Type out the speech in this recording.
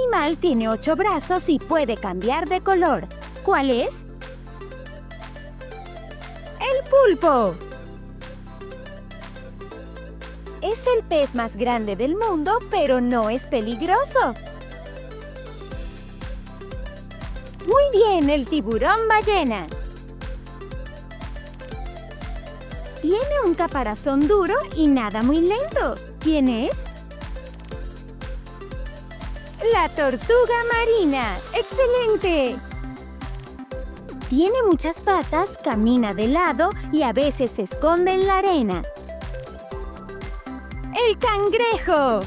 animal tiene 8 brazos y puede cambiar de color? ¿Cuál es? ¡El pulpo! Es el pez más grande del mundo, pero no es peligroso. Muy bien, el tiburón ballena. Tiene un caparazón duro y nada muy lento. ¿Quién es? ¡La tortuga marina! ¡Excelente! Tiene muchas patas, camina de lado y a veces se esconde en la arena. ¡El cangrejo!